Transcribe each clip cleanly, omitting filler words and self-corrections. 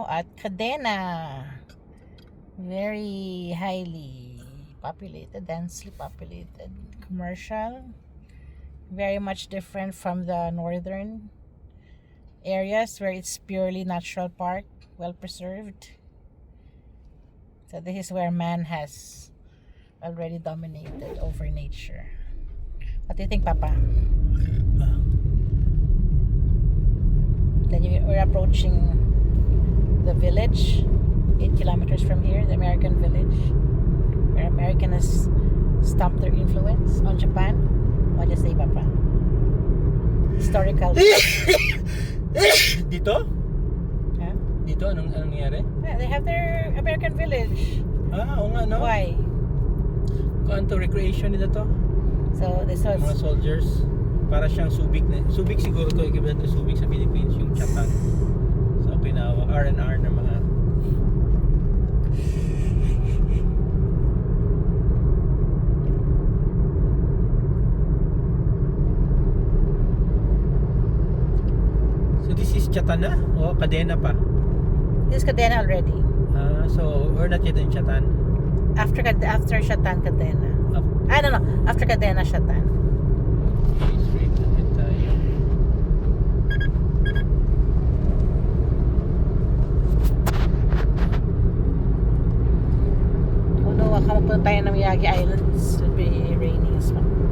now at Cadena. Very highly populated, densely populated, commercial. Very much different from the northern areas where it's purely natural park, well preserved. So this is where man has already dominated over nature. What do you think, Papa? Then we're approaching the village, 8 kilometers from here, the American village, where American has stomped their influence on Japan. What do you say, Papa? Historical. Dito? Huh? Dito? Anong nangyari? Yeah, they have their American village. Oo nga, no? Why? Kuan to, recreation nila to. So this was Mga soldiers. Para siyang Subic na. Subic siguro to, equivalent to Subic sa Philippines. Yung Chatan. Sa Okinawa. R&R na mga. So this is Chatan na? O Cadena pa? this is Cadena already. So we're not yet in Chatan. After Shatan, Cadena. No. After Cadena, Shatan. Okay, straight ahead tayo. Kung mapunta tayo ng Miyagi Islands, it will be raining,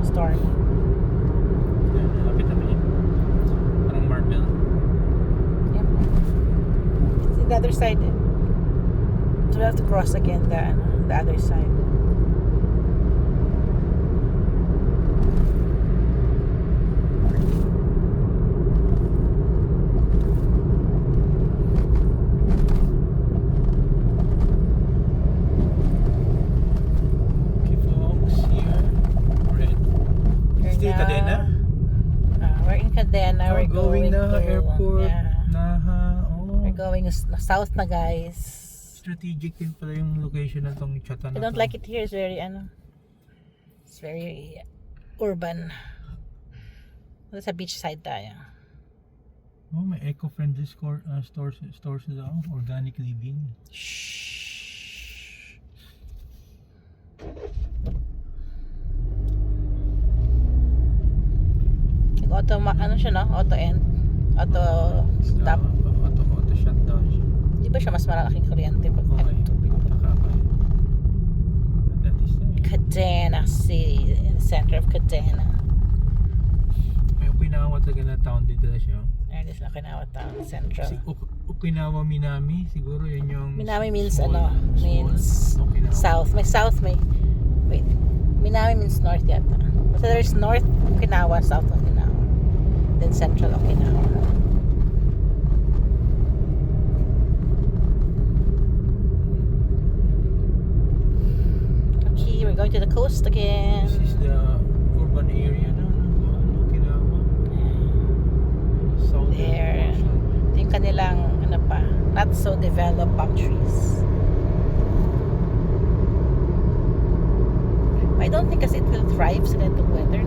stormy. Lapit naman yun. Parang Marble. Yep. It's the other side. So we have to cross again the other side. Okay folks, here. Red. Still Cadena? We're in Cadena. We're going na to airport. Yeah. Naha. Oh. We're going south na, guys. Strategic din pala yung location na tong Chatan. I don't like it here. It's very it's very urban. Sa beach side tayo. Oh, may eco-friendly stores daw. Organic living. Shh. Auto siya, no? Auto end. Auto stop. Auto shutdown siya. Di ba siya mas malaking kuryente pag Okay. tubig? Nakakaya. That is Cadena City, in the center of Cadena. may Okinawa talaga na town dito na siya. There it is, Okinawa Town, central. Si Okinawa Minami, siguro yun yung Minami means small means Okinawa. south. Wait. Minami means north yata. So there's North Okinawa, South Okinawa. Then Central Okinawa. Okay, we're going to the coast again. This is the urban area na Okinawa. Southern There. portion. Ito yung kanilang not so developed palm trees. I don't think kasi it will thrive sa ganitong weather.